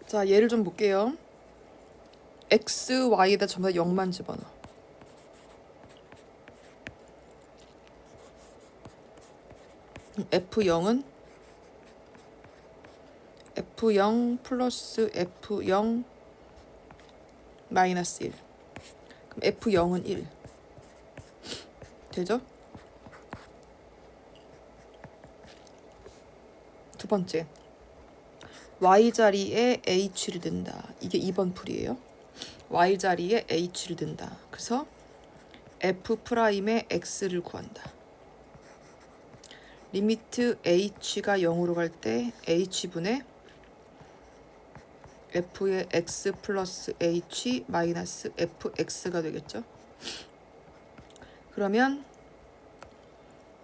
자, 예를 좀 볼게요. x, y에다 전부 다 0만 집어넣어. f0은 f0 플러스 f0 마이너스 1. 그럼 f0은 1. 되죠? 두 번째. y자리에 h를 든다. 이게 2번 풀이에요. y자리에 h를 든다. 그래서 f'의 x를 구한다. 리미트 h가 0으로 갈 때 h분의 f의 x 플러스 h 마이너스 fx가 되겠죠. 그러면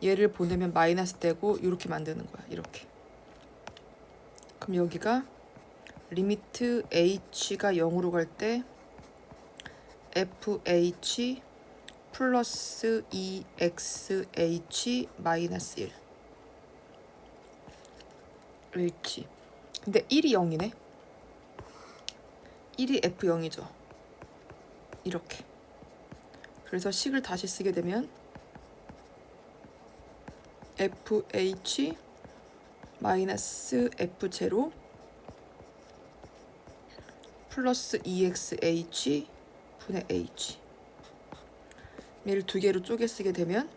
얘를 보내면 마이너스 되고 이렇게 만드는 거야. 이렇게. 그럼 여기가 리미트 h가 0으로 갈 때 fh 플러스 2xh 마이너스 1 h. 근데 1이 0이네. 1이 f0이죠. 이렇게. 그래서 식을 다시 쓰게 되면 fh 마이너스 f0 플러스 2xh 분의 h. 얘를 두 개로 쪼개 쓰게 되면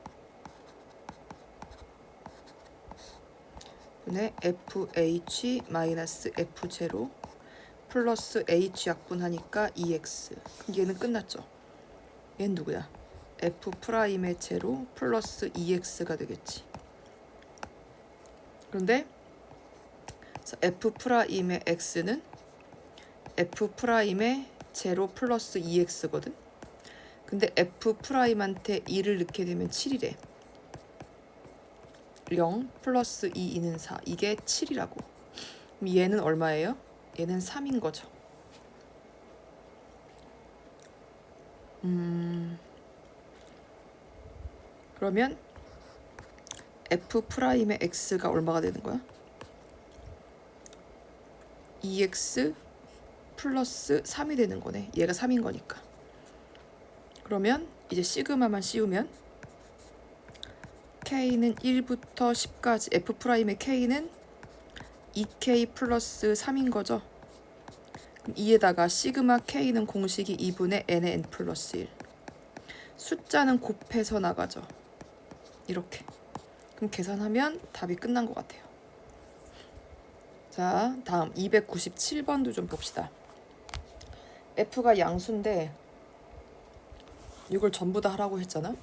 분의 fh 마이너스 f0 플러스 h 약분하니까 2x. 얘는 끝났죠. 얘는 누구야? f'의 제로 플러스 2x가 되겠지. 그런데 f'의 x는 f'의 제로 플러스 2x거든. 근데 f'한테 2를 넣게 되면 7이래. 0 플러스 2는 4. 이게 7이라고. 그럼 얘는 얼마예요? 얘는 3인 거죠. 그러면 f'의 x가 얼마가 되는 거야? 2x 플러스 3이 되는 거네. 얘가 3인 거니까. 그러면 이제 시그마만 씌우면 k는 1부터 10까지 f'의 k는 2k 플러스 3인 거죠. 그럼 이에다가 시그마 k는 공식이 2분의 n의 n 플러스 1. 숫자는 곱해서 나가죠. 이렇게. 그럼 계산하면 답이 끝난 것 같아요. 자, 다음 297번도 좀 봅시다. f가 양수인데 이걸 전부 다 하라고 했잖아.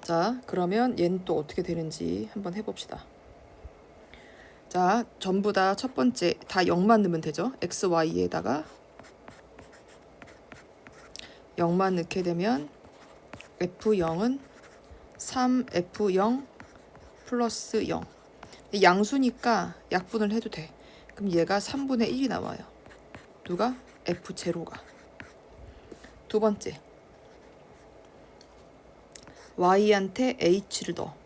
자, 그러면 얘는 또 어떻게 되는지 한번 해봅시다. 자, 전부 다 첫 번째 다 0만 넣으면 되죠. x, y에다가 0만 넣게 되면 f0은 3f0 플러스 0. 양수니까 약분을 해도 돼. 그럼 얘가 3분의 1이 나와요. 누가? f0가. 두 번째. y한테 h를 넣어.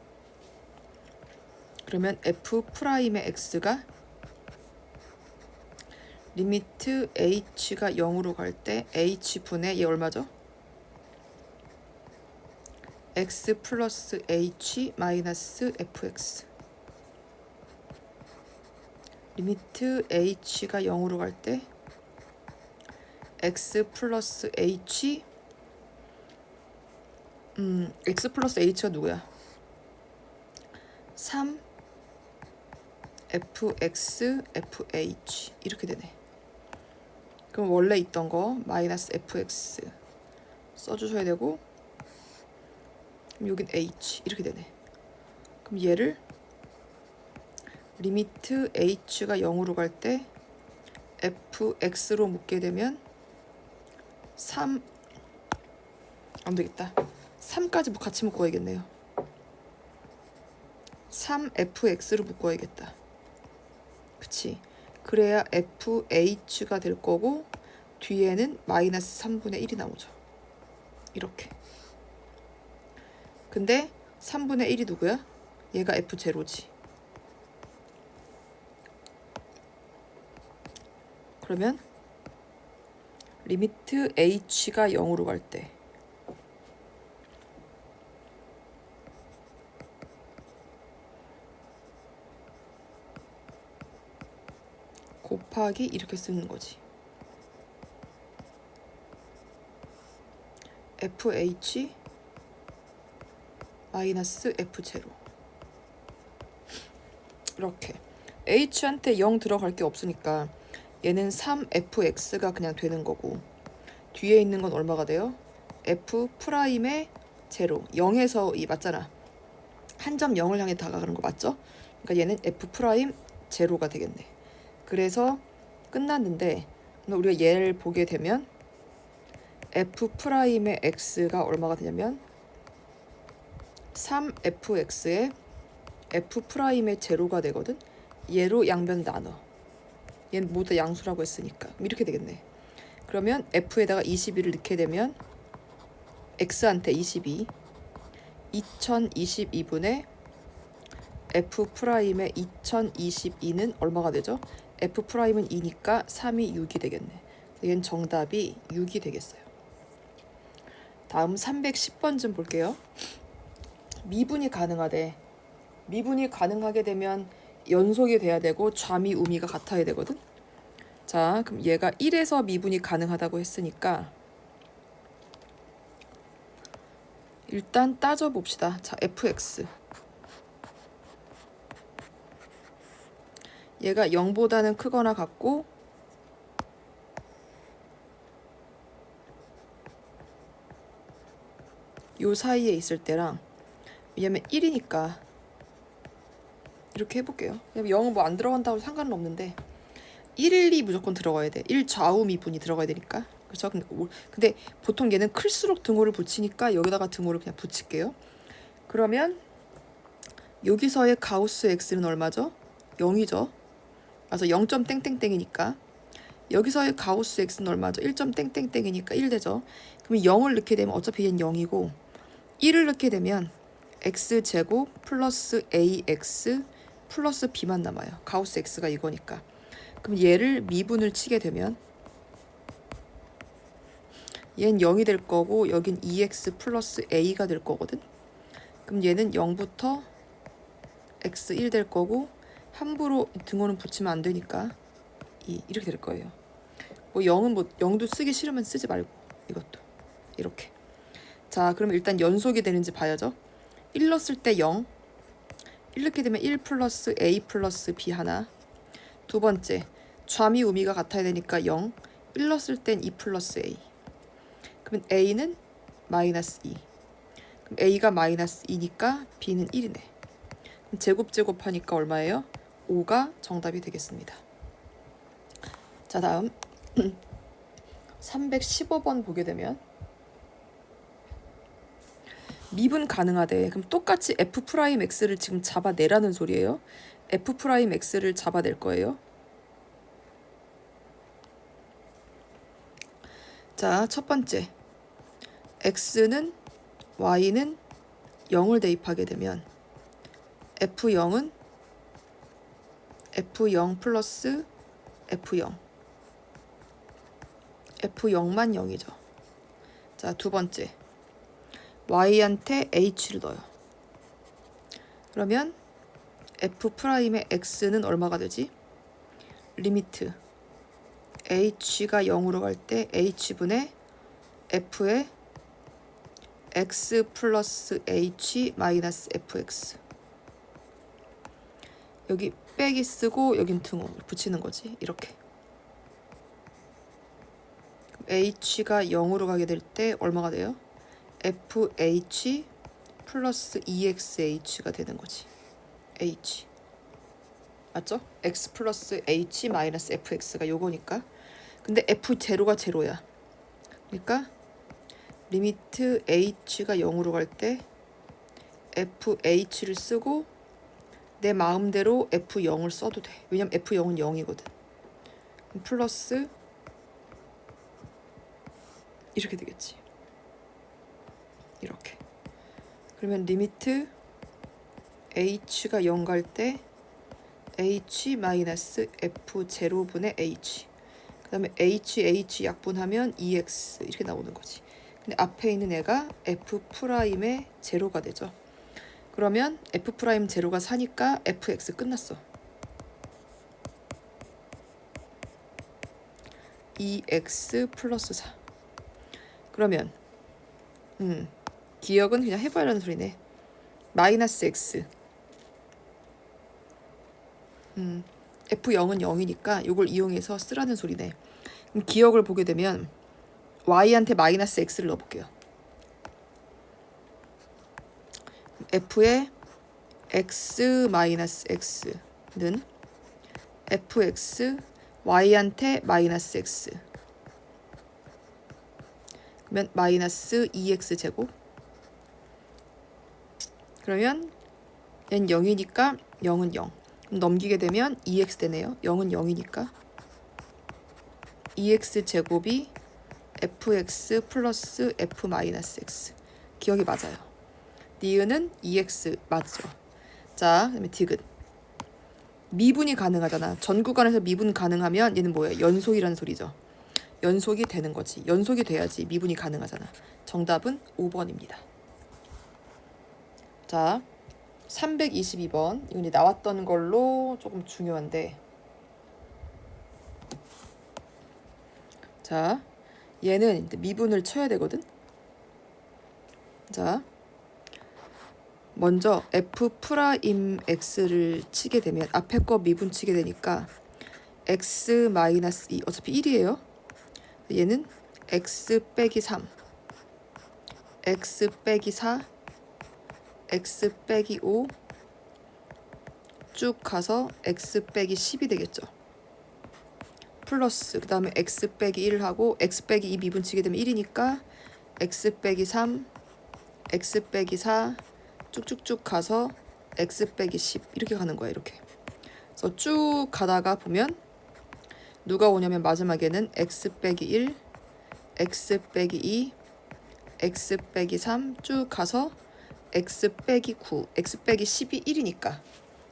그러면 f'의 x가 리미트 h가 0으로 갈 때 h분의 얘 얼마죠? x 플러스 h 마이너스 fx. 리미트 h가 0으로 갈 때 x 플러스 h x 플러스 h가 누구야? 3 fx fh 이렇게 되네. 그럼 원래 있던 거 마이너스 fx 써주셔야 되고, 그럼 여긴 h 이렇게 되네. 그럼 얘를 리미트 h가 0으로 갈 때 fx로 묶게 되면 3 안되겠다. 3까지 같이 묶어야겠네요. 3fx로 묶어야겠다. 그치? 그래야 fh가 될 거고 뒤에는 마이너스 3분의 1이 나오죠. 이렇게. 근데 3분의 1이 누구야? 얘가 f0지. 그러면 리미트 h가 0으로 갈 때 곱하기 이렇게 쓰는 거지. fh 마이너스 f0 이렇게. h한테 0 들어갈 게 없으니까 얘는 3fx가 그냥 되는 거고, 뒤에 있는 건 얼마가 돼요? f 프라임의 제로, 0에서 이 맞잖아. 한 점 0을 향해 다가가는 거 맞죠? 그러니까 얘는 f 프라임 제로가 되겠네. 그래서 끝났는데 우리가 얘를 보게 되면 f 프라임의 x가 얼마가 되냐면 3fx의 f 프라임의 제로가 되거든. 얘로 양변 나눠. 얘는 모두 양수라고 했으니까 이렇게 되겠네. 그러면 f에다가 21을 넣게 되면 x한테 22, 2022분의 f 프라임의 2022는 얼마가 되죠? f 프라임은 2니까 3이 6이 되겠네. 얘는 정답이 6이 되겠어요. 다음 310번 좀 볼게요. 미분이 가능하대. 미분이 가능하게 되면 연속이 돼야 되고 좌미 우미가 같아야 되거든. 자, 그럼 얘가 1에서 미분이 가능하다고 했으니까 일단 따져봅시다. 자, fx 얘가 0보다는 크거나 같고 요 사이에 있을 때랑, 왜냐면 1이니까 이렇게 해볼게요. 0은 뭐 안 들어간다고 상관은 없는데 1, 2 무조건 들어가야 돼. 1 좌우 미분이 들어가야 되니까. 그렇죠? 근데 보통 얘는 클수록 등호를 붙이니까 여기다가 등호를 그냥 붙일게요. 그러면 여기서의 가우스 x는 얼마죠? 0이죠. 그래서 0. 땡땡땡이니까 여기서의 가우스 x는 얼마죠? 1. 땡땡땡이니까 1 되죠. 그럼 0을 넣게 되면 어차피 얘는 0이고 1을 넣게 되면 x제곱 플러스 ax 플러스 b만 남아요. 가우스 x가 이거니까. 그럼 얘를 미분을 치게 되면 얘는 0이 될 거고 여긴 2x 플러스 a가 될 거거든. 그럼 얘는 0부터 x 1 될 거고 함부로 등호는 붙이면 안 되니까 2 이렇게 될 거예요. 뭐 0은 뭐 0도 쓰기 싫으면 쓰지 말고 이것도 이렇게. 자, 그럼 일단 연속이 되는지 봐야죠. 1 넣었을 때 0, 1 넣게 되면 1 플러스 a 플러스 b 하나. 두 번째, 좌미 우미가 같아야 되니까 0, 1 넣었을 땐 2 플러스 a. 그러면 a는 마이너스 2. 그럼 a가 마이너스 2니까 b는 1이네. 그럼 제곱하니까 얼마예요? 5가 정답이 되겠습니다. 자, 다음 315번 보게 되면 미분 가능하대. 그럼 똑같이 f 프라임 x를 지금 잡아내라는 소리예요. f 프라임 x를 잡아낼 거예요. 자, 첫 번째, x는 y는 0을 대입하게 되면 f0은 f0 플러스 f0, f0만 0이죠. 자, 두 번째, y한테 h를 넣어요. 그러면 f 프라임의 x는 얼마가 되지? 리미트 h가 0으로 갈 때 h분의 f의 x 플러스 h 마이너스 fx. 여기 빼기 쓰고 여긴 등호 붙이는 거지. 이렇게. h가 0으로 가게 될 때 얼마가 돼요? fh 플러스 exh가 되는 거지. h 맞죠? x 플러스 h 마이너스 fx가 요거니까. 근데 f0가 제로야. 그러니까 리미트 h가 0으로 갈 때 fh를 쓰고 내 마음대로 f0을 써도 돼. 왜냐면 f0은 0이거든. 플러스 이렇게 되겠지. 이렇게. 그러면 리미트 h가 0 갈 때 h 마이너스 f0분의 h. 다음에 H 약분하면 EX 이렇게 나오는 거지. 근데 앞에 있는 애가 F'의 제로가 되죠. 그러면 F' 제로가 4니까 fx 끝났어. EX 플러스 4. 그러면 기억은 그냥 해봐야라는 소리네. 마이너스 x. F0은 0이니까 이걸 이용해서 쓰라는 소리네. 그럼 기억을 보게 되면 y한테 마이너스 x를 넣어볼게요. f의 x 마이너스 x는 fx y한테 마이너스 x 그러면 마이너스 2x 제곱. 그러면 얘는 0이니까 0은 0. 그럼 넘기게 되면 2x 되네요. 0은 0이니까 2x 제곱이 fx 플러스 f 마이너스 x. 기억이 맞아요. 니은은 2x 맞죠. 자, 그다음에 디귿. 미분이 가능하잖아. 전 구간에서 미분 가능하면 얘는 뭐예요? 연속이라는 소리죠. 연속이 되는 거지. 연속이 돼야지 미분이 가능하잖아. 정답은 5번입니다. 자, 322번. 이건 이제 나왔던 걸로 조금 중요한데. 자, 얘는 미분을 쳐야 되거든. 자, 먼저 F'X를 치게 되면 앞에 거 미분 치게 되니까 X 마이너스 2 어차피 1이에요. 얘는 X 빼기 3 X 빼기 4 X 빼기 5 쭉 가서 X 빼기 10이 되겠죠. 플러스 그 다음에 X 빼기 1 하고 X 빼기 2 미분 치게 되면 1이니까 X 빼기 3 X 빼기 4 쭉쭉쭉 가서 X 빼기 10 이렇게 가는 거야. 이렇게. 그래서 쭉 가다가 보면 누가 오냐면 마지막에는 X 빼기 1 X 빼기 2 X 빼기 3 쭉 가서 X 빼기 9 X 빼기 10이 1이니까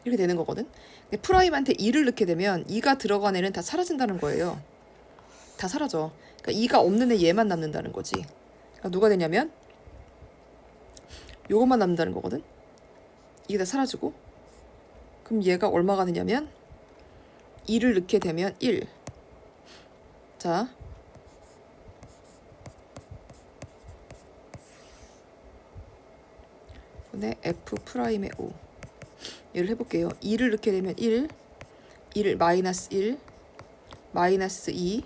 이렇게 되는 거거든. 근데 프라임한테 2를 넣게 되면 2가 들어간 애는 다 사라진다는 거예요. 다 사라져. 그러니까 2가 없는 애 얘만 남는다는 거지. 그러니까 누가 되냐면 요것만 남는다는 거거든. 이게 다 사라지고 그럼 얘가 얼마가 되냐면 2를 넣게 되면 1. 자, 근데 F'의 5 얘를 해볼게요. 2를 넣게 되면 1 마이너스 1 마이너스 2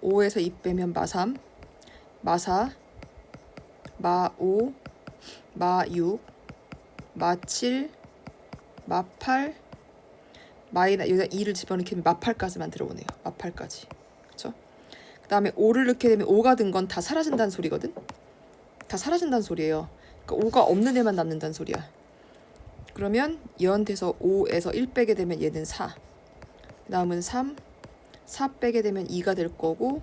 5에서 2 빼면 마3 마4 마5 마6 마7 마8 여기다 2를 집어넣게 되면 마8까지만 들어오네요. 마8까지. 그쵸? 그 다음에 5를 넣게 되면 5가 든 건 다 사라진다는 소리거든. 다 사라진다는 소리예요. 그러니까 5가 없는 애만 남는다는 소리야. 그러면 얘한테서 5에서 1 빼게 되면 얘는 4. 그 다음은 3 4 빼게 되면 2가 될 거고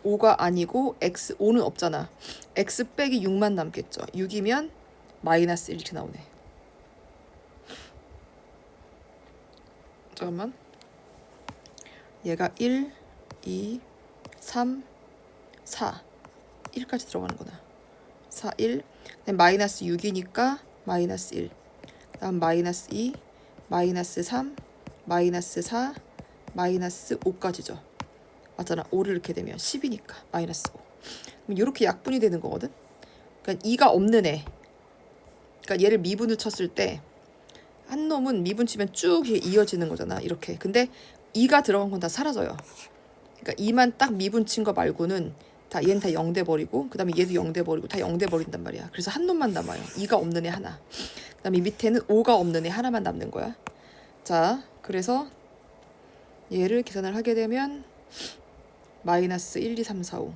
5가 아니고 x 5는 없잖아. x 빼기 6만 남겠죠. 6이면 마이너스 1 이렇게 나오네. 잠깐만. 얘가 1, 2, 3, 4 1까지 들어가는구나. 4, 1 마이너스 6이니까 마이너스 1 다음 마이너스 2 마이너스 3 마이너스 4 마이너스 5까지죠. 맞잖아. 5를 이렇게 되면 10이니까 마이너스 5. 그럼 이렇게 약분이 되는 거거든. 그러니까 2가 없는 애. 그러니까 얘를 미분을 쳤을 때 한 놈은 미분 치면 쭉 이어지는 거잖아. 이렇게. 근데 2가 들어간 건 다 사라져요. 그러니까 2만 딱 미분 친 거 말고는 다 얘는 다 0 돼 버리고 그다음에 얘도 0 돼 버리고 다 0 돼 버린단 말이야. 그래서 한 놈만 남아요. 2가 없는 애 하나. 그다음에 밑에는 5가 없는 애 하나만 남는 거야. 자, 그래서 얘를 계산을 하게 되면 마이너스 1, 2, 3, 4, 5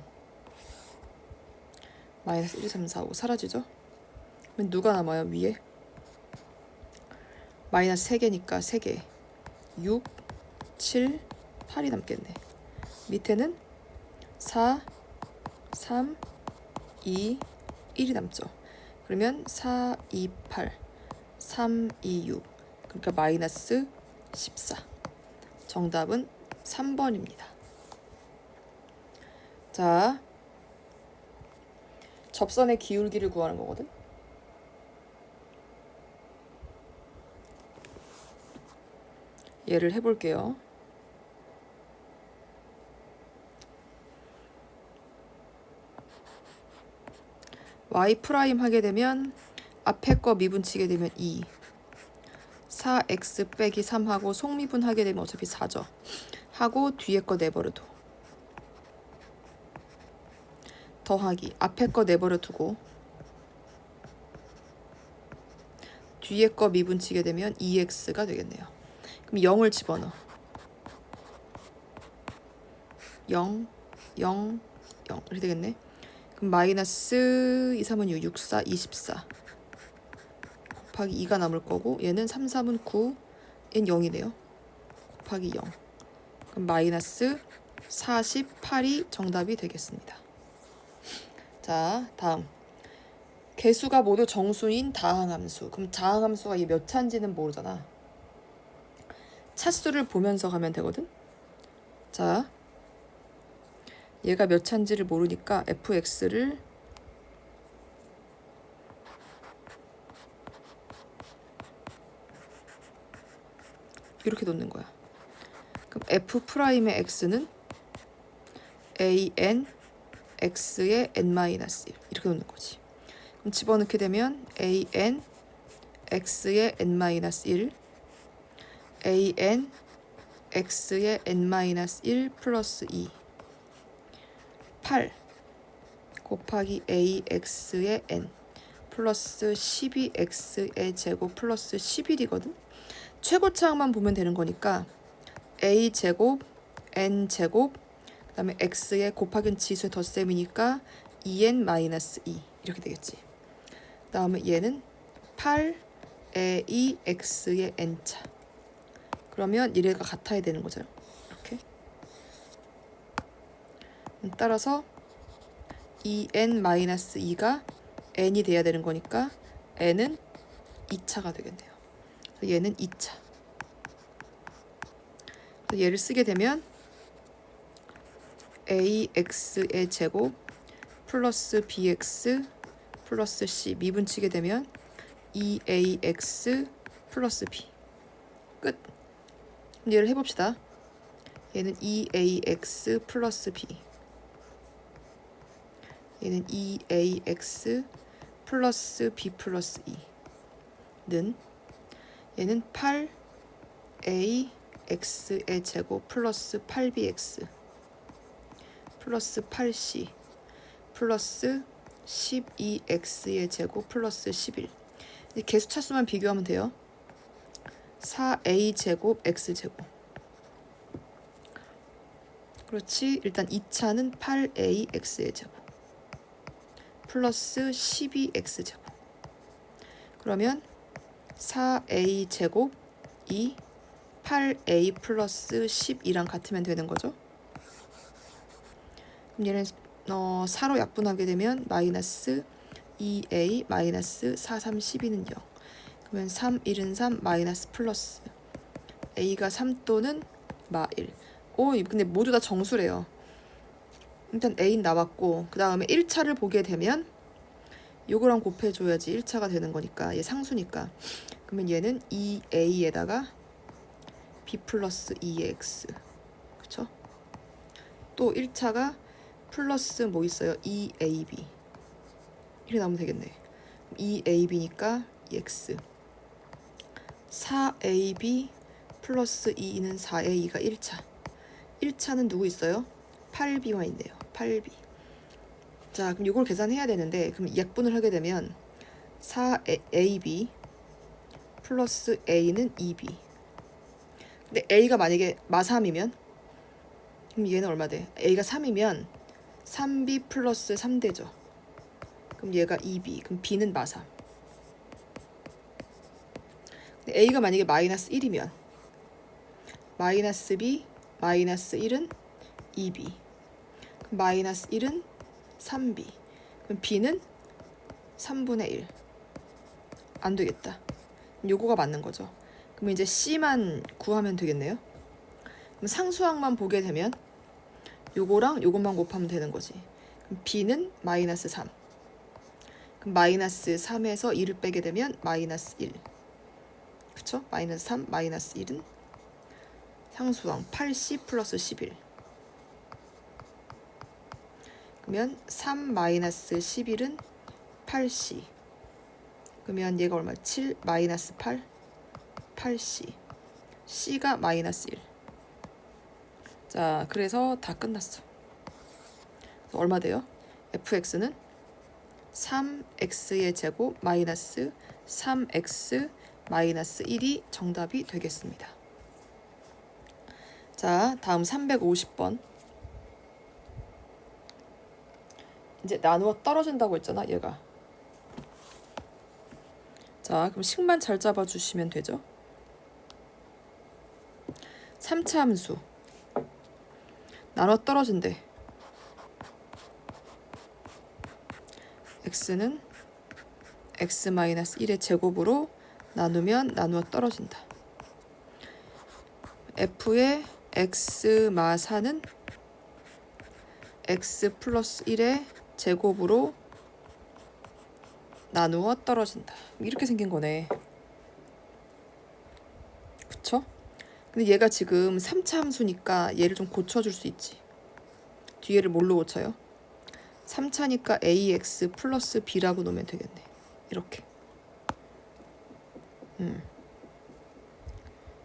마이너스 1, 2, 3, 4, 5 사라지죠? 그럼 누가 남아요? 위에? 마이너스 3개니까 3개 6, 7, 8이 남겠네. 밑에는 4, 3, 2, 1이 남죠. 그러면 4, 2, 8 3, 2, 6 그러니까 마이너스 14. 정답은 3번입니다. 자, 접선의 기울기를 구하는 거거든. 얘를 해볼게요. y 프라임 하게 되면 앞에 거 미분치게 되면 2 4x 빼기 3하고 속미분 하게 되면 어차피 4죠. 하고 뒤에 거 내버려둬. 더하기 앞에 거 내버려두고 뒤에 거 미분치게 되면 2x가 되겠네요. 그럼 0을 집어넣어. 0, 0, 0 이렇게 되겠네. 그럼 마이너스 2, 3은 6, 6, 4, 24 곱하기 2가 남을 거고 얘는 3, 3은 9, 얘는 0이네요. 곱하기 0. 그럼 마이너스 48이 정답이 되겠습니다. 자, 다음. 개수가 모두 정수인 다항함수. 그럼 다항함수가 이 몇 차인지는 모르잖아. 차수를 보면서 가면 되거든. 자, 얘가 몇 차인지를 모르니까 fx를 이렇게 놓는 거야. 그럼 f'의 x는 an x의 n-1 이렇게 놓는 거지. 그럼 집어넣게 되면 an x의 n-1 an x의 n-1 플러스 2 8 곱하기 ax의 n 플러스 12x의 제곱 플러스 11이거든. 최고차항만 보면 되는 거니까 a제곱 n제곱 그 다음에 x의 곱하기 지수의 덧셈이니까 2n-2 이렇게 되겠지. 그 다음에 얘는 8ax의 n차. 그러면 이래가 같아야 되는 거죠. 이렇게. 따라서 2n-2가 n이 돼야 되는 거니까 n은 2차가 되겠네요. 얘는 2차. 얘를 쓰게 되면 ax의 제곱 플러스 bx 플러스 c 미분치게 되면 2ax 플러스 b 끝. 얘를 해봅시다. 얘는 2ax 플러스 b 얘는 2ax 플러스 b 플러스 2는 얘는 8ax의 제곱 플러스 8bx 플러스 8c 플러스 12x의 제곱 플러스 11 개수 차수만 비교하면 돼요. 4a 제곱 x 제곱. 그렇지. 일단 2차는 8ax의 제곱 플러스 12x 제곱. 그러면 4a 제곱이 8a 플러스 12랑 같으면 되는 거죠. 그럼 얘는 4로 약분하게 되면 마이너스 2a 마이너스 4, 3, 12는 0. 그러면 3, 1은 3 마이너스 플러스 a가 3 또는 마1. 오, 근데 모두 다 정수래요. 일단 a는 나왔고 그 다음에 1차를 보게 되면 요거랑 곱해줘야지 1차가 되는 거니까 얘 상수니까. 그러면 얘는 2a에다가 b 플러스 2x 그쵸? 또 1차가 플러스 뭐 있어요? 2ab 이렇게 나오면 되겠네. 2ab니까 x 4ab 플러스 2는 4a가 1차 1차는 누구 있어요? 8b만 있네요. 8b. 자, 그럼 이걸 계산해야 되는데 그럼 약분을 하게 되면 4ab 플러스 a는 2b. 근데 a가 만약에 마3이면 그럼 얘는 얼마 돼? a가 3이면 3b 플러스 3되죠. 그럼 얘가 2b. 그럼 b는 마3. 근데 a가 만약에 마이너스 1이면 마이너스 b 마이너스 1은 2b. 그럼 마이너스 1은 3b. 그럼 b는 3분의 1. 안 되겠다. 요거가 맞는 거죠. 그럼 이제 c만 구하면 되겠네요. 그럼 상수항만 보게 되면 요거랑 요것만 곱하면 되는 거지. 그럼 b는 마이너스 3. 그럼 마이너스 3에서 2를 빼게 되면 마이너스 1. 그쵸? 마이너스 3, 마이너스 1은 상수항 8c 플러스 11. 그러면 3 마이너스 11은 8c. 그러면 얘가 얼마? 7 마이너스 8, 8c. c가 마이너스 1. 자, 그래서 다 끝났어. 얼마 돼요? fx는 3x의 제곱 마이너스 3x 마이너스 1이 정답이 되겠습니다. 자, 다음 350번. 이제 나누어 떨어진다고 했잖아, 얘가. 자, 그럼 식만 잘 잡아주시면 되죠. 3차 함수. 나눠 떨어진대. x는 x-1의 제곱으로 나누면 나누어 떨어진다. f의 x-4는 x 플러스 1의 제곱으로 나누어 떨어진다. 이렇게 생긴 거네. 그쵸? 근데 얘가 지금 3차 함수니까 얘를 좀 고쳐줄 수 있지. 뒤에를 뭘로 고쳐요? 3차니까 ax 플러스 b라고 놓으면 되겠네. 이렇게.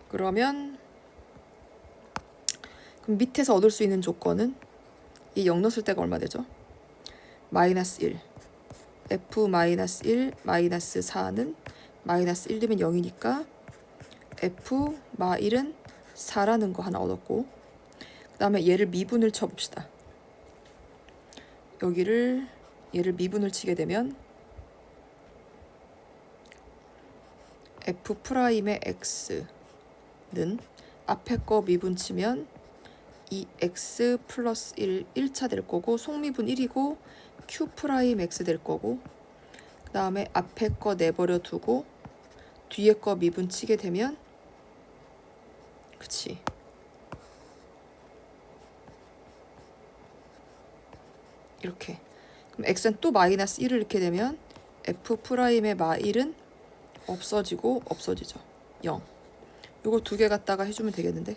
그러면 그럼 밑에서 얻을 수 있는 조건은 이 0 넣었을 때가 얼마 되죠? 마이너스 1. f 마이너스 1 마이너스 4는 마이너스 1 되면 0이니까 f 마 1은 4라는 거 하나 얻었고, 그 다음에 얘를 미분을 쳐봅시다. 얘를 미분을 치게 되면 f 프라임의 x는 앞에 거 미분 치면 이 x 플러스 1 1차 될 거고, 속미분 1이고 q 프라임 x 될 거고, 그 다음에 앞에 거 내버려 두고 뒤에 거 미분 치게 되면, 그치, 이렇게. 그럼 x는 또 마이너스 1을 넣게 되면 f 프라임의 마 1은 없어지고 없어지죠. 0. 요거 두 개 갖다가 해주면 되겠는데.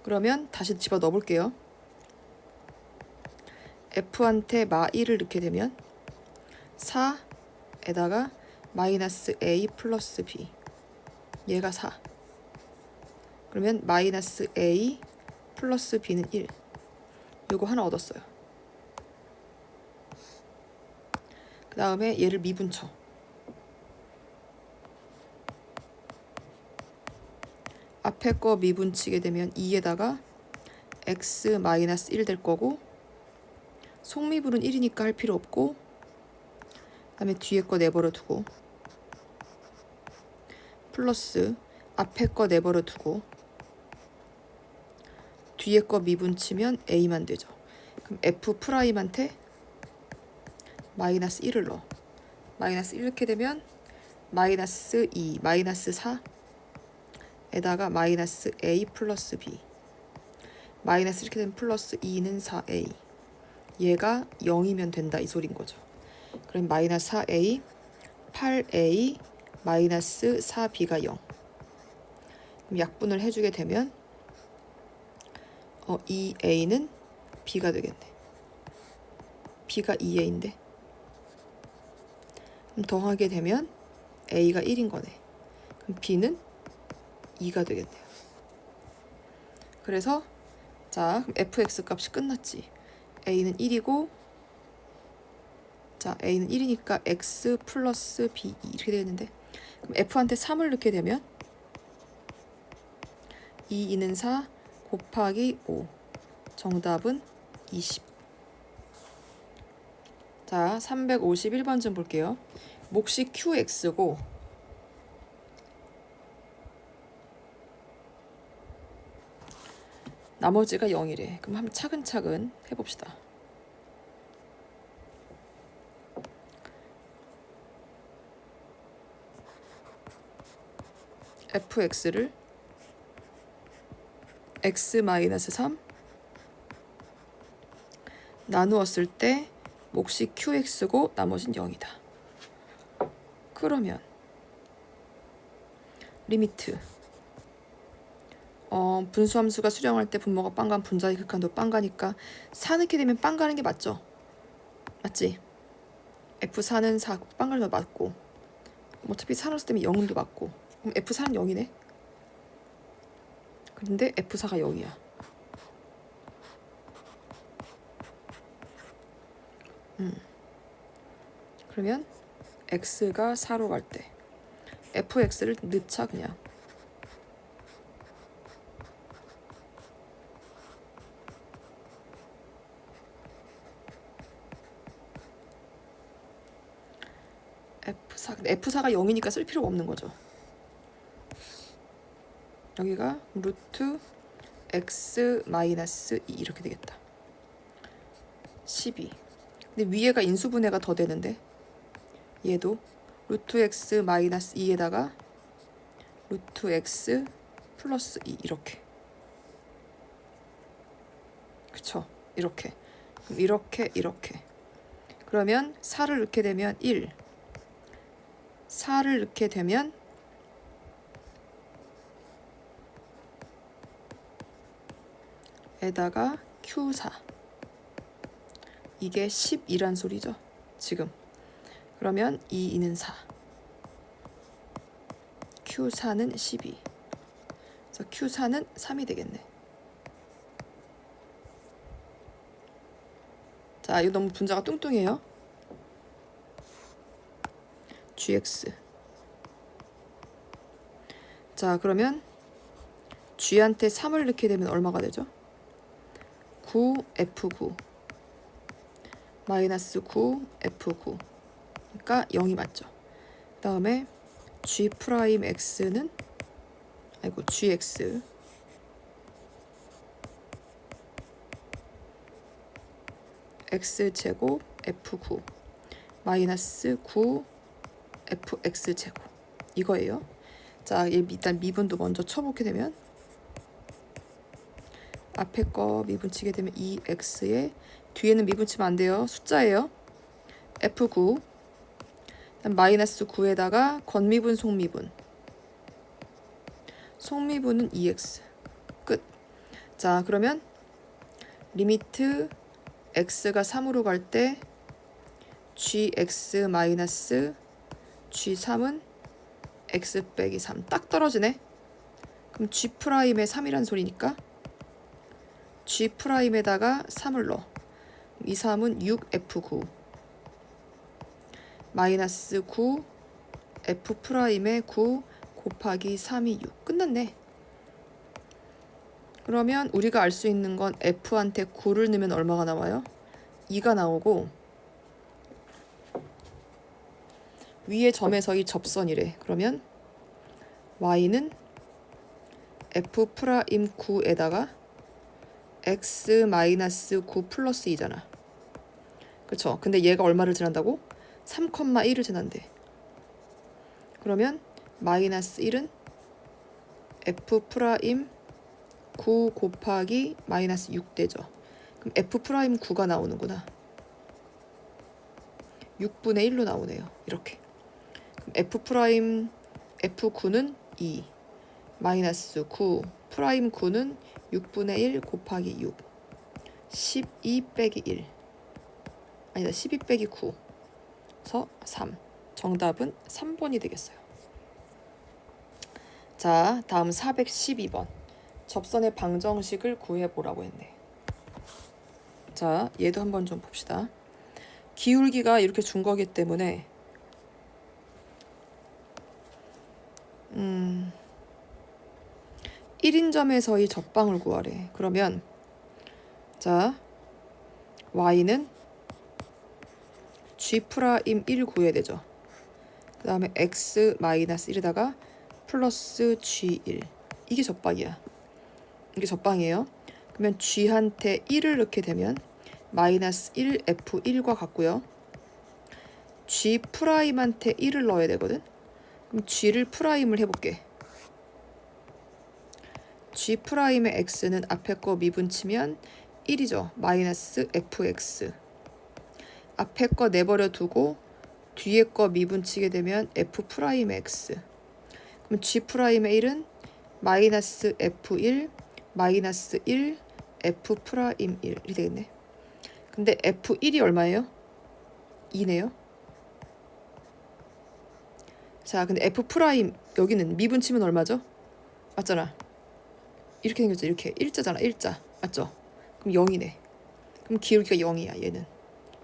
그러면 다시 집어 넣어볼게요. f한테 마 1을 넣게 되면 4에다가 마이너스 a 플러스 b. 얘가 4. 그러면 마이너스 a 플러스 b는 1. 요거 하나 얻었어요. 그 다음에 얘를 미분 쳐. 앞에 거 미분 치게 되면 2에다가 x 마이너스 1 될 거고, 속미분은 1이니까 할 필요 없고, 그 다음에 뒤에 거 내버려 두고, 플러스 앞에 거 내버려 두고 뒤에 거 미분 치면 a만 되죠. 그럼 f 프라임한테 마이너스 1을 넣어. 마이너스 1 이렇게 되면 마이너스 2, 마이너스 4에다가 마이너스 a 플러스 b. 마이너스 이렇게 되면 플러스 2는 4a. 얘가 0이면 된다, 이 소린 거죠. 그럼 마이너스 4a, 8a, 마이너스 4b가 0. 그럼 약분을 해주게 되면 2a는 b가 되겠네. b가 2a인데. 그럼 더하게 되면 a가 1인 거네. 그럼 b는 2가 되겠네요. 그래서 자, 그럼 fx 값이 끝났지. a는 1이고, 자, a는 1이니까 x 플러스 b 이렇게 되는데, 그럼 f한테 3을 넣게 되면 2, 2는 4 곱하기 5. 정답은 20. 자, 351번 좀 볼게요. 몫이 qx고 나머지가 0이래. 그럼 한번 차근차근 해봅시다. fx를 x-3 나누었을 때 몫이 qx고 나머진 0이다. 그러면 리미트 분수함수가 수령할 때 분모가 빵간 분자의 극한도 빵가니까 4 넣게 되면 빵가는 게 맞죠? 맞지? F4는 4 빵가는 거 맞고 어차피 4 넣었을 때면 0도 맞고 그럼 F4는 0이네? 근데 F4가 0이야. 그러면 X가 4로 갈 때 fx를 넣자 그냥. F4가 0이니까 쓸 필요가 없는 거죠. 여기가 루트 x 마이너스 2 이렇게 되겠다. 12. 근데 위에가 인수분해가 더 되는데 얘도 루트 x 마이너스 2에다가 루트 x 플러스 2 이렇게. 그쵸? 이렇게. 그럼 이렇게. 그러면 4를 넣게 되면 1. 4를 넣게 되면 에다가 Q4. 이게 12란 소리죠. 지금. 그러면 2는 4. Q4는 12. 그래서 Q4는 3이 되겠네. 자, 이거 너무 분자가 뚱뚱해요. GX. 자, 그러면 G한테 3을 넣게 되면 얼마가 되죠? 9F9 마이너스 9F9 그러니까 0이 맞죠. 그 다음에 G'X는 GX X제곱 F9 마이너스 9FX제곱 이거예요. 자, 일단 미분도 먼저 쳐보게 되면 앞에 거 미분 치게 되면 2x에 뒤에는 미분 치면 안 돼요. 숫자예요. F9 마이너스 9에다가 건미분 속미분 속미분은 2x 끝. 자, 그러면 리미트 x가 3으로 갈 때 gx 마이너스 g3은 x 빼기 3 딱 떨어지네. 그럼 g'의 3이란 소리니까 G'에다가 3을 넣어. 이 3은 6F9 마이너스 9 F'의 9 곱하기 3이 6 끝났네. 그러면 우리가 알 수 있는 건 F한테 9를 넣으면 얼마가 나와요? 2가 나오고 위에 점에서 이 접선이래. 그러면 Y는 F'9에다가 x-9 플러스 2잖아. 그쵸? 근데 얘가 얼마를 지난다고? 3,1을 지난대. 그러면 마이너스 1은 F'9 곱하기 마이너스 6 되죠. 그럼 F'9가 나오는구나. 6분의 1로 나오네요. 이렇게. 그럼 F'9는 2 마이너스 9 프라임 9는 6분의 1 곱하기 6 12 빼기 1 아니다 12 빼기 9 그래서 3 정답은 3번이 되겠어요. 자, 다음 412번 접선의 방정식을 구해보라고 했네. 자, 얘도 한번 좀 봅시다. 기울기가 이렇게 준 거기 때문에 1인점에서의 접방을 구하래. 그러면 자, y는 G'1 구해야 되죠. 그 다음에 x-1에다가 플러스 G1 이게 접방이야. 이게 접방이에요. 그러면 G한테 1을 넣게 되면 마이너스 1F1과 같고요. G'한테 1을 넣어야 되거든. 그럼 G를 프라임을 해볼게. G'의 x는 앞에 거 미분 치면 1이죠. 마이너스 fx. 앞에 거 내버려 두고 뒤에 거 미분치게 되면 f'x. 그럼 g'의 1은 마이너스 f1 마이너스 1 f'1이 되겠네. 근데 f1이 얼마예요? 2네요. 자, 근데 f' 여기는 미분치면 얼마죠? 맞잖아. 이렇게 생겼죠. 이렇게 일자잖아. 일자. 맞죠? 그럼 0이네. 그럼 기울기가 0이야. 얘는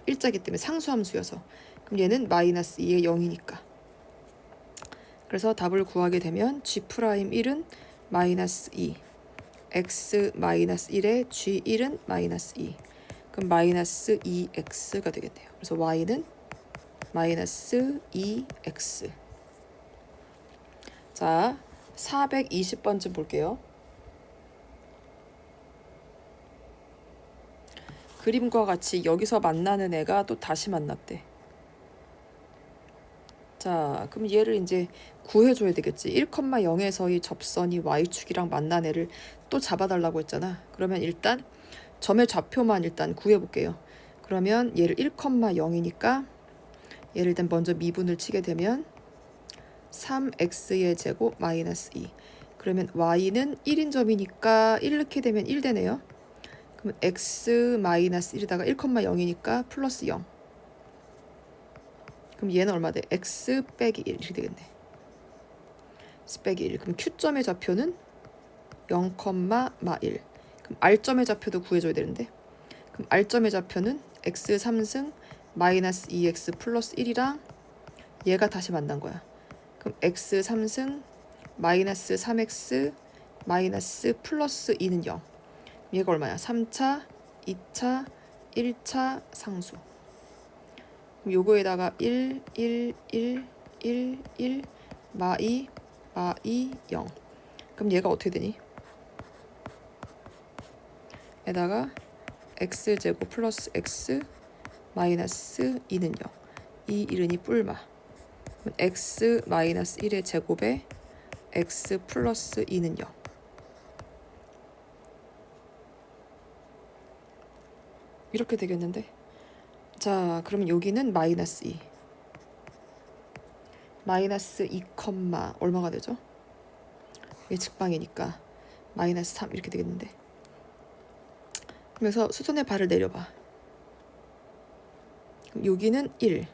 일자기 때문에 상수함수여서. 그럼 얘는 마이너스 2의 0이니까. 그래서 답을 구하게 되면 g'1은 마이너스 2 x 마이너스 1에 g1은 마이너스 2. 그럼 마이너스 2x가 되겠네요. 그래서 y는 마이너스 2x. 자, 420번쯤 볼게요. 그림과 같이 여기서 만나는 애가 또 다시 만났대. 자, 그럼 얘를 이제 구해줘야 되겠지. 1,0에서의 접선이 y축이랑 만난 애를 또 잡아달라고 했잖아. 그러면 일단 점의 좌표만 일단 구해볼게요. 그러면 얘를 1,0이니까 얘를 일단 먼저 미분을 치게 되면 3x의 제곱 마이너스 2. 그러면 y는 1인 점이니까 1 넣게 되면 1 되네요. 그럼 x 마이너스 1에다가 1,0이니까 플러스 0. 그럼 얘는 얼마 돼? x 빼기 1 이렇게 되겠네. x 빼기 1. 그럼 q점의 좌표는 0, 마 1. 그럼 r점의 좌표도 구해줘야 되는데. 그럼 r점의 좌표는 x 3승 마이너스 2x 플러스 1이랑 얘가 다시 만난 거야. 그럼 x 3승 마이너스 3x 마이너스 플러스 2는 0. 얘가 얼마야? 3차, 2차, 1차 상수. 그럼 요거에다가 1, 1, 1, 1, 1, 마 2, 0. 그럼 얘가 어떻게 되니? 에다가 x제곱 플러스 x 마이너스 2는 0. 이 1은이 뿔마. 그럼 x 마이너스 1의 제곱에 x 플러스 2는 0. 이렇게 되겠는데. 자, 그럼 여기는 마이너스 2. 마이너스 2, 얼마가 되죠? 이게 직방이니까 마이너스 3 이렇게 되겠는데. 그래서 수선의 발을 내려봐. 그럼 여기는 1,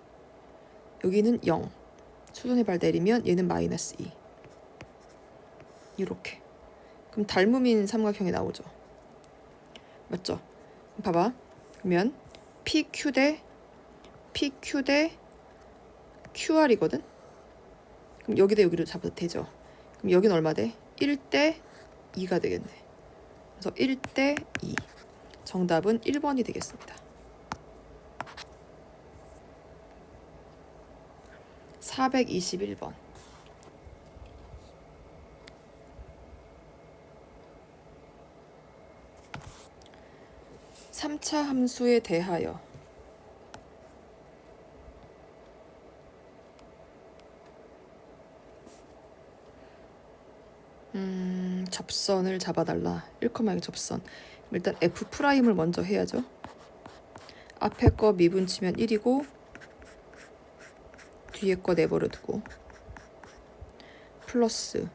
여기는 0. 수선의 발 내리면 얘는 마이너스 2. 이렇게. 그럼 닮음인 삼각형이 나오죠. 맞죠? 봐봐. 그러면 PQ 대 QR이거든. 그럼 여기다 여기로 잡아도 되죠. 그럼 여기는 얼마 돼? 1대 2가 되겠네. 그래서 1대 2. 정답은 1번이 되겠습니다. 421번. (3차) 함수에 대하여 접선을 잡아달라. 1,2 접선. 일단 F'을 먼저 해야죠. 앞에 거 미분치면 1이고 뒤에 거 내버려 두고 플러스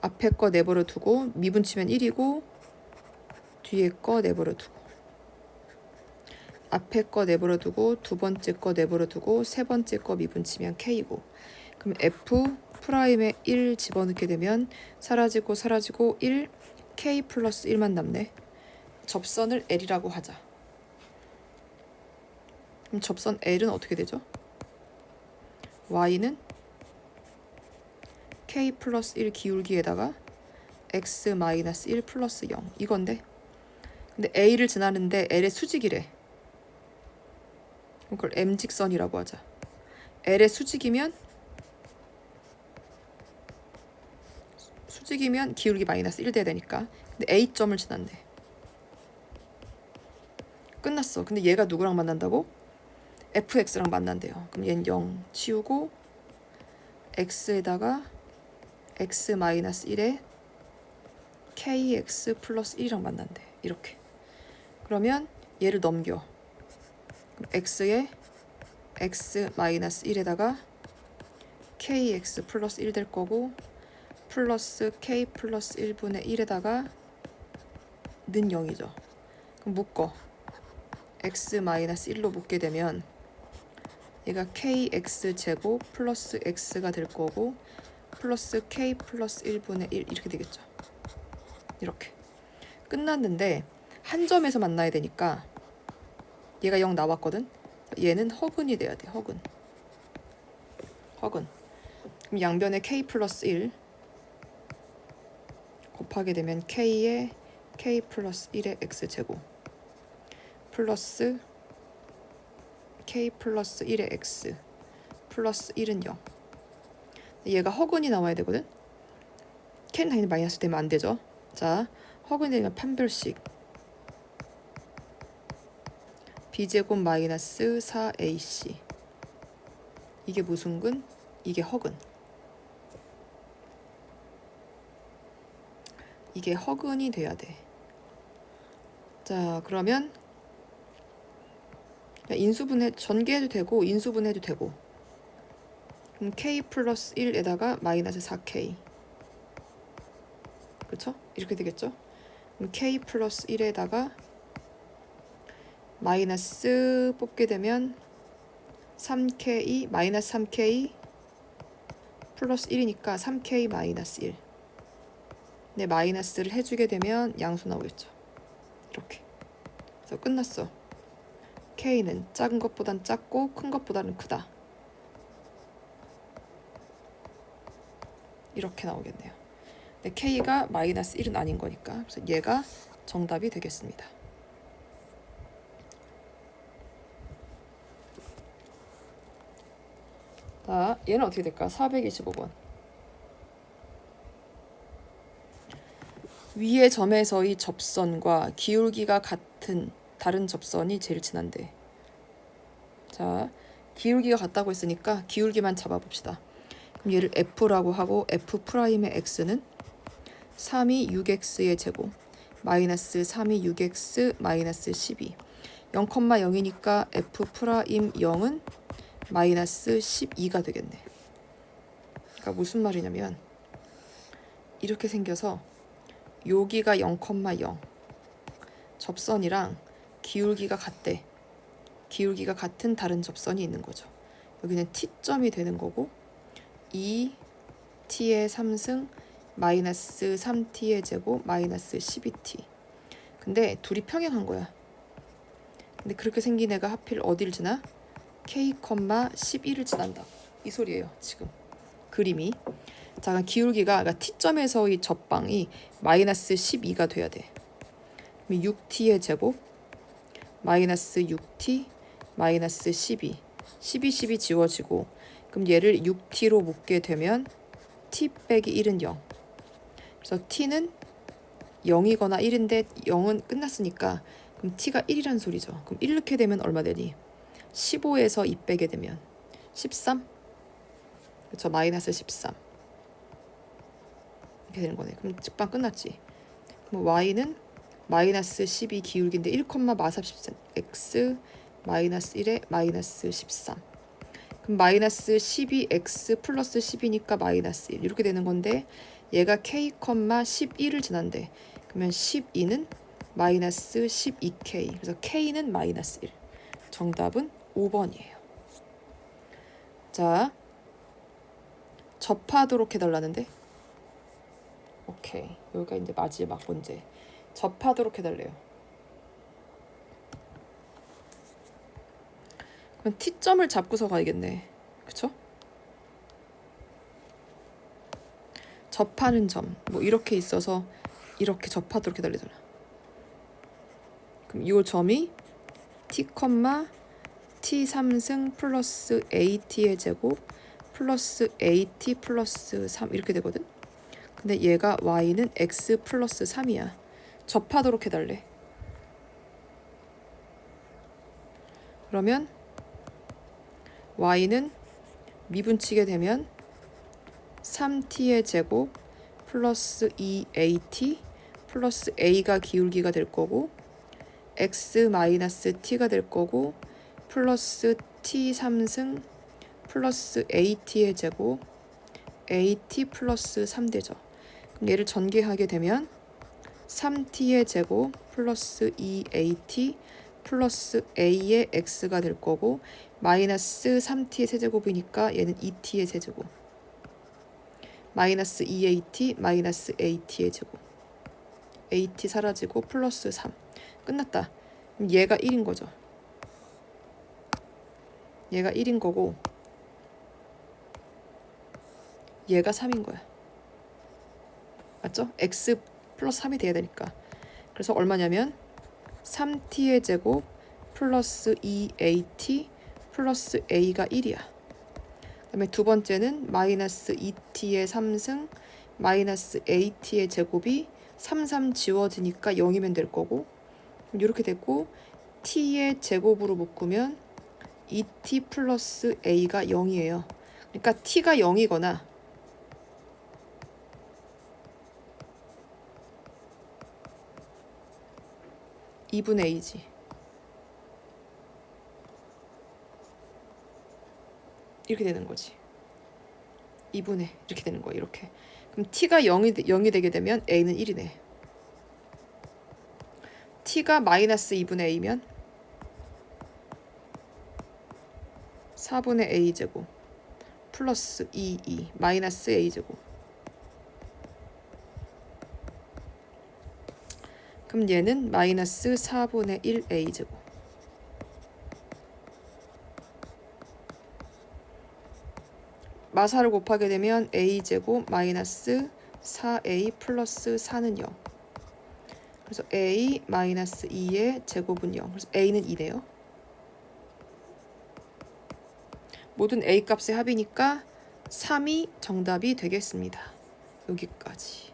앞에 거 내버려 두고 미분치면 1이고 뒤에 거 내버려 두고 앞에 거 내버려 두고 두 번째 거 내버려 두고 세 번째 거 미분치면 K고. 그럼 F'에 1 집어넣게 되면 사라지고 1 K 플러스 1만 남네. 접선을 L이라고 하자. 그럼 접선 L은 어떻게 되죠? Y는 K 플러스 1 기울기에다가 X 마이너스 1 플러스 0 이건데, 근데 A를 지나는데 L의 수직이래. 그걸 M직선이라고 하자. L의 수직이면 기울기 마이너스 1 돼야 되니까. 근데 A점을 지난대. 끝났어. 근데 얘가 누구랑 만난다고? fx랑 만난대요. 그럼 얘는 0 치우고 x에다가 x 마이너스 1에 kx 플러스 1이랑 만난대. 이렇게. 그러면 얘를 넘겨. 그럼 x에 x 마이너스 1에다가 kx 플러스 1 될 거고 플러스 k 플러스 1분의 1에다가 는 0이죠. 그럼 묶어. x 마이너스 1로 묶게 되면 얘가 kx 제곱 플러스 x가 될 거고 플러스 k 플러스 1분의 1 이렇게 되겠죠. 이렇게 끝났는데 한 점에서 만나야 되니까 얘가 0 나왔거든. 얘는 허근이 돼야 돼. 허근. 그럼 양변에 k 플러스 1 곱하게 되면 k에 k 플러스 1의 x제곱 플러스 k 플러스 1의 x 플러스 1은 0. 얘가 허근이 나와야 되거든. k는 당연히 마이너스 되면 안 되죠. 자, 허근이 되면 판별식 b제곱 마이너스 4ac. 이게 무슨 근? 이게 허근. 이게 허근이 돼야 돼. 자, 그러면 인수분해 전개해도 되고 인수분해도 되고. 그럼 k 플러스 1에다가 마이너스 4k. 그렇죠? 이렇게 되겠죠? 그럼 k 플러스 1에다가 마이너스 뽑게 되면 3k 마이너스 3k 플러스 1이니까 3k 마이너스 1. 네, 마이너스를 해주게 되면 양수 나오겠죠. 이렇게. 그래서 끝났어. k는 작은 것보단 작고 큰 것보다는 크다. 이렇게 나오겠네요. 근데 k가 마이너스 1은 아닌 거니까 그래서 얘가 정답이 되겠습니다. 자, 얘는 어떻게 될까? 425번. 위의 점에서의 접선과 기울기가 같은 다른 접선이 제일 친한데. 자, 기울기가 같다고 했으니까 기울기만 잡아봅시다. 그럼 얘를 f라고 하고 f'의 x는 3이 6x의 제곱 마이너스 3이 6x 마이너스 12. 0,0이니까 f'0은 마이너스 12가 되겠네. 그러니까 무슨 말이냐면 이렇게 생겨서 여기가 0,0 접선이랑 기울기가 같대. 기울기가 같은 다른 접선이 있는 거죠. 여기는 t점이 되는 거고 2t의 3승 마이너스 3t의 제곱 마이너스 12t. 근데 둘이 평행한 거야. 근데 그렇게 생긴 애가 하필 어딜 지나? k, 11을 지난다. 이 소리예요. 지금 그림이. 자, 그럼 기울기가 그러니까 t점에서의 접방이 마이너스 12가 돼야 돼. 그럼 6t의 제곱 마이너스 6t 마이너스 12 12 지워지고 그럼 얘를 6t로 묶게 되면 t 빼기 1은 0. 그래서 t는 0이거나 1인데 0은 끝났으니까 그럼 t가 1이란 소리죠. 그럼 1 넣게 되면 얼마 되니? 15에서 2 빼게 되면 13? 그렇죠. 마이너스 13 이렇게 되는 거네. 그럼 직방 끝났지. 그럼 y는 마이너스 12 기울기인데 1,43 x 마이너스 1에 마이너스 13. 그럼 마이너스 12x 플러스 10이니까 마이너스 1 이렇게 되는 건데 얘가 k, 11을 지난대. 그러면 12는 마이너스 12k. 그래서 k는 마이너스 1. 정답은 5번이에요. 자, 접하도록 해달라는데 오케이. 여기가 이제 마지막 문제. 접하도록 해달래요. 그럼 t점을 잡고서 가야겠네. 그쵸? 접하는 점. 뭐 이렇게 있어서 이렇게 접하도록 해달래잖아. 그럼 이 점이 t, t 3승 플러스 at의 제곱 플러스 at 플러스 3 이렇게 되거든. 근데 얘가 y는 x 플러스 3이야. 접하도록 해달래. 그러면 y는 미분치게 되면 3t의 제곱 플러스 2at 플러스 a가 기울기가 될 거고 x 마이너스 t가 될 거고 플러스 t 3승 플러스 at의 제곱 at 플러스 3 되죠. 그럼 얘를 전개하게 되면 3t의 제곱 플러스 2at 플러스 a의 x가 될 거고 마이너스 3t의 세제곱이니까 얘는 2t의 세제곱 마이너스 2at 마이너스 at의 제곱 at 사라지고 플러스 3 끝났다. 그럼 얘가 1인 거죠. 얘가 1인 거고 얘가 3인 거야. 맞죠? x 플러스 3이 돼야 되니까. 그래서 얼마냐면 3t의 제곱 플러스 2at 플러스 a가 1이야. 그 다음에 두 번째는 마이너스 2t의 3승 마이너스 at의 제곱이 3 지워지니까 0이면 될 거고 이렇게 됐고 t의 제곱으로 묶으면 2t 플러스 a가 0이에요. 그러니까 t가 0이거나 2분의 a지. 이렇게 되는 거지. 2분의 이렇게 되는 거야. 이렇게. 그럼 t가 0이 되게 되면 a는 1이네. t가 마이너스 2분의 a면 4분의 a제곱 플러스 2 마이너스 a제곱. 그럼 얘는 마이너스 4분의 1 a제곱. 마사를 곱하게 되면 a제곱 마이너스 4a 플러스 4는 0. 그래서 a 마이너스 2의 제곱은 0. 그래서 a는 2네요. 모든 a 값의 합이니까 3이 정답이 되겠습니다. 여기까지.